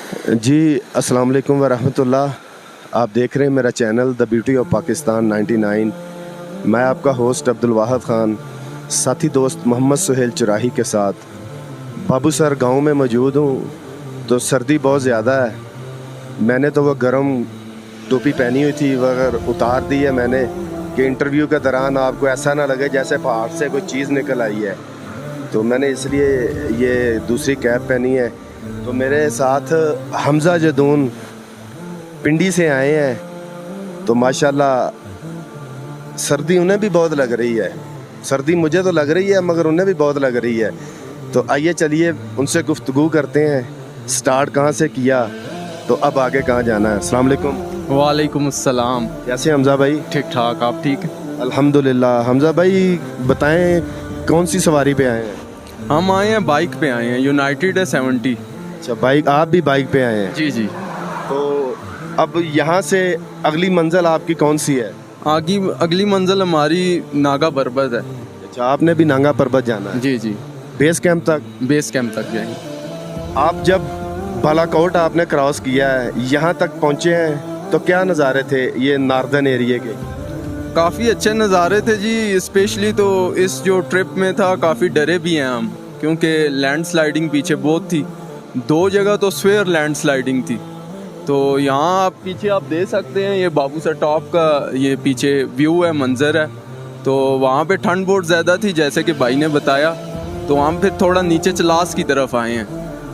जी, अस्सलाम वालेकुम व रहमतुल्लाह। आप देख रहे हैं मेरा channel the beauty of Pakistan 99। मैं आपका होस्ट अब्दुल वाहिद ख़ान, साथी दोस्त मोहम्मद सुहेल चुराही के साथ बाबू सर गांव में मौजूद हूँ। तो सर्दी बहुत ज़्यादा है। मैंने तो वो गर्म टोपी पहनी हुई थी, वह उतार दी है मैंने कि इंटरव्यू के दौरान आपको ऐसा ना लगे जैसे पहाड़ से कोई चीज़ निकल आई है। तो मैंने इसलिए ये दूसरी कैप पहनी है। तो मेरे साथ हमज़ा जदून पिंडी से आए हैं। तो माशाल्लाह सर्दी उन्हें भी बहुत लग रही है। सर्दी मुझे तो लग रही है मगर उन्हें भी बहुत लग रही है। तो आइए चलिए उनसे गुफ्तगू करते हैं। स्टार्ट कहाँ से किया तो अब आगे कहाँ जाना है। अस्सलाम वालेकुम। वालेकुम अस्सलाम। कैसे हमज़ा भाई? ठीक ठाक, आप ठीक हैं? अल्हम्दुलिल्लाह। हमज़ा भाई बताएं कौन सी सवारी पे आए हैं? हम आए हैं, बाइक पे आए हैं, यूनाइटेड है 70। अच्छा, बाइक, आप भी बाइक पे आए हैं? जी जी। तो अब यहाँ से अगली मंजिल आपकी कौन सी है? अगली मंजिल हमारी नागा पर्वत है। अच्छा, आपने भी नागा पर्वत जाना है? जी जी। बेस कैंप तक? बेस कैंप तक जाएंगे। आप जब बालाकोट आपने क्रॉस किया है, यहाँ तक पहुँचे हैं, तो क्या नज़ारे थे ये नॉर्दर्न एरिया के? काफ़ी अच्छे नज़ारे थे जी। स्पेशली तो इस जो ट्रिप में था काफ़ी डरे भी हैं हम, क्योंकि लैंडस्लाइडिंग पीछे बहुत थी। 2 जगह तो स्वेयर लैंडस्लाइडिंग थी। तो यहाँ आप पीछे आप देख सकते हैं, ये बाबू सर टॉप का ये पीछे व्यू है, मंजर है। तो वहाँ पे ठंड बहुत ज़्यादा थी जैसे कि भाई ने बताया। तो वहाँ पे थोड़ा नीचे चलास की तरफ आए हैं।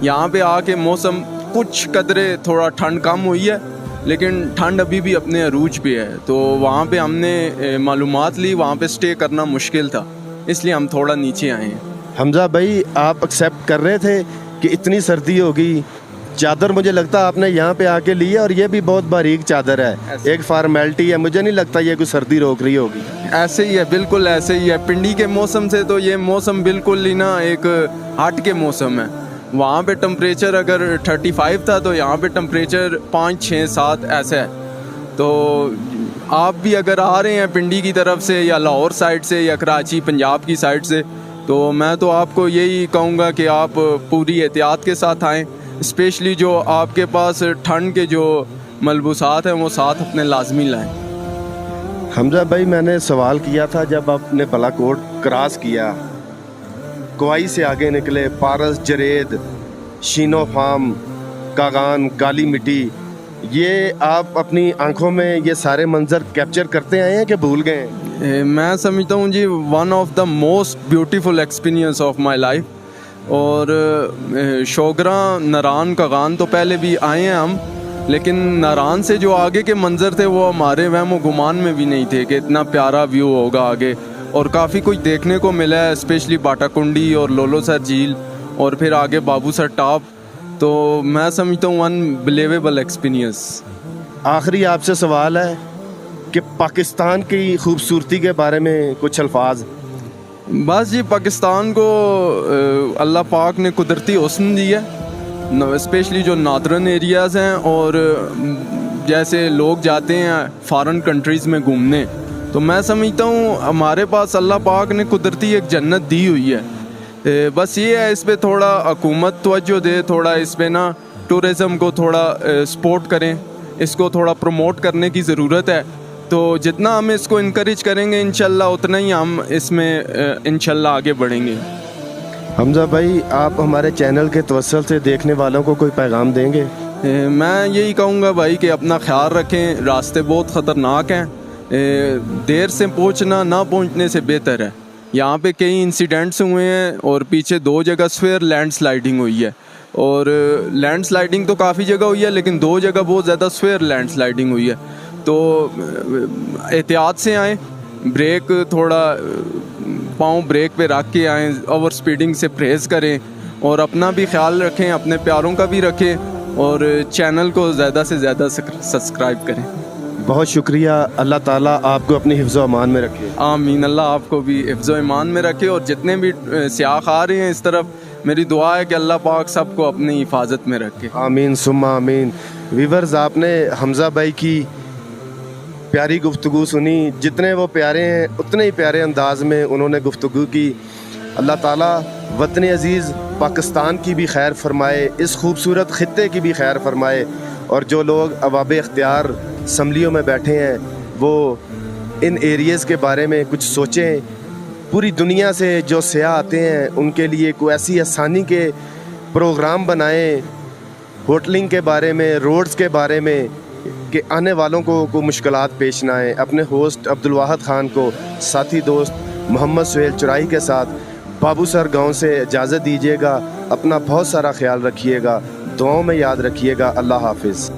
यहाँ पे आके मौसम कुछ कदरे थोड़ा ठंड कम हुई है, लेकिन ठंड अभी भी अपने अरूज पे है। तो वहाँ पे हमने मालूमात ली, वहाँ पे स्टे करना मुश्किल था, इसलिए हम थोड़ा नीचे आए हैं। हमज़ा भाई आप एक्सेप्ट कर रहे थे कि इतनी सर्दी होगी? चादर मुझे लगता है आपने यहाँ पे आके ली है, और ये भी बहुत बारीक चादर है, एक फार्मेलिटी है। मुझे नहीं लगता ये कोई सर्दी रोक रही होगी। ऐसे ही है, बिल्कुल ऐसे ही है। पिंडी के मौसम से तो ये मौसम बिल्कुल ही ना एक हट के मौसम है। वहाँ पे टेम्परेचर अगर 35 था तो यहाँ पे टेम्परेचर 5, 6, 7 ऐसा है। तो आप भी अगर आ रहे हैं पिंडी की तरफ से या लाहौर साइड से या कराची पंजाब की साइड से, तो मैं तो आपको यही कहूँगा कि आप पूरी एहतियात के साथ आएँ। स्पेशली जो आपके पास ठंड के जो मलबूसात हैं वो साथ अपने लाजमी लाएँ। हमज़ा भाई मैंने सवाल किया था जब आपने बालाकोट क्रॉस किया, कोई से आगे निकले, पारस, जरेद, शीनो फार्म, कागान, काली मिट्टी, ये आप अपनी आंखों में ये सारे मंजर कैप्चर करते आए हैं कि भूल गए? मैं समझता हूँ जी one of the most beautiful experience of my life. और शोगरा, नारान, कागान तो पहले भी आए हैं हम, लेकिन नारान से जो आगे के मंजर थे वो हमारे वहम गुमान में भी नहीं थे कि इतना प्यारा व्यू होगा आगे। और काफ़ी कुछ देखने को मिला है, स्पेशली बाटाकुंडी और लोलो सर झील और फिर आगे बाबू सर टॉप। तो मैं समझता हूँ अनबिलीवेबल एक्सपीरियंस। आखिरी आपसे सवाल है कि पाकिस्तान की खूबसूरती के बारे में कुछ अल्फाज। बस जी, पाकिस्तान को अल्लाह पाक ने कुदरती हुस्न दी है, स्पेशली जो नॉर्दर्न एरियाज़ हैं। और जैसे लोग जाते हैं फॉरेन कंट्रीज़ में घूमने, तो मैं समझता हूँ हमारे पास अल्लाह पाक ने कुदरती एक जन्नत दी हुई है। बस ये है, इस पे थोड़ा हुकूमत तवज्जो दे, थोड़ा इस पे ना टूरिज़म को थोड़ा सपोर्ट करें, इसको थोड़ा प्रमोट करने की ज़रूरत है। तो जितना हम इसको इनकरेज करेंगे इंशाल्लाह उतना ही हम इसमें इंशाल्लाह आगे बढ़ेंगे। हमज़ा भाई आप हमारे चैनल के तवस्सुल से देखने वालों को कोई पैगाम देंगे? मैं यही कहूँगा भाई कि अपना ख्याल रखें, रास्ते बहुत ख़तरनाक हैं। देर से पहुँचना ना पहुँचने से बेहतर है। यहाँ पे कई इंसिडेंट्स हुए हैं और पीछे 2 जगह स्वेयर लैंडस्लाइडिंग हुई है। और लैंडस्लाइडिंग तो काफ़ी जगह हुई है, लेकिन 2 जगह बहुत ज़्यादा स्वेयर लैंडस्लाइडिंग हुई है। तो एहतियात से आएँ, ब्रेक थोड़ा पाँव ब्रेक पे रख के आएँ, ओवर स्पीडिंग से परहेज़ करें और अपना भी ख्याल रखें, अपने प्यारों का भी रखें और चैनल को ज़्यादा से ज़्यादा सब्सक्राइब करें। बहुत शुक्रिया। अल्लाह ताला आपको अपनी हिफ्ज़ व अमान में रखे। आमीन। अल्लाह आपको भी हिफ्ज़ व ईमान में रखे। और जितने भी सियाख आ रहे हैं इस तरफ, मेरी दुआ है कि अल्लाह पाक सबको अपनी हिफाजत में रखे। आमीन सुम्मा आमीन। वीवर्स, आपने हमज़ा भाई की प्यारी गुफ्तगू सुनी। जितने वो प्यारे हैं उतने ही प्यारे अंदाज में उन्होंने गुफ्तगू की। अल्लाह ताला वतन अज़ीज़ पाकिस्तान की भी खैर फरमाए, इस खूबसूरत ख़ित्ते की भी खैर फरमाए, और जो लोग अवाब इख्तियार असम्बलियों में बैठे हैं वो इन एरियाज़ के बारे में कुछ सोचें। पूरी दुनिया से जो सयाह आते हैं उनके लिए कोई ऐसी आसानी के प्रोग्राम बनाएं, होटलिंग के बारे में, रोड्स के बारे में, कि आने वालों को मुश्किलात पेश ना आए। अपने होस्ट अब्दुल वाहिद ख़ान को साथी दोस्त मोहम्मद सुहेल चुराही के साथ बाबूसर गांव से इजाज़त दीजिएगा। अपना बहुत सारा ख्याल रखिएगा, दुआओं में याद रखिएगा। अल्लाह हाफिज़।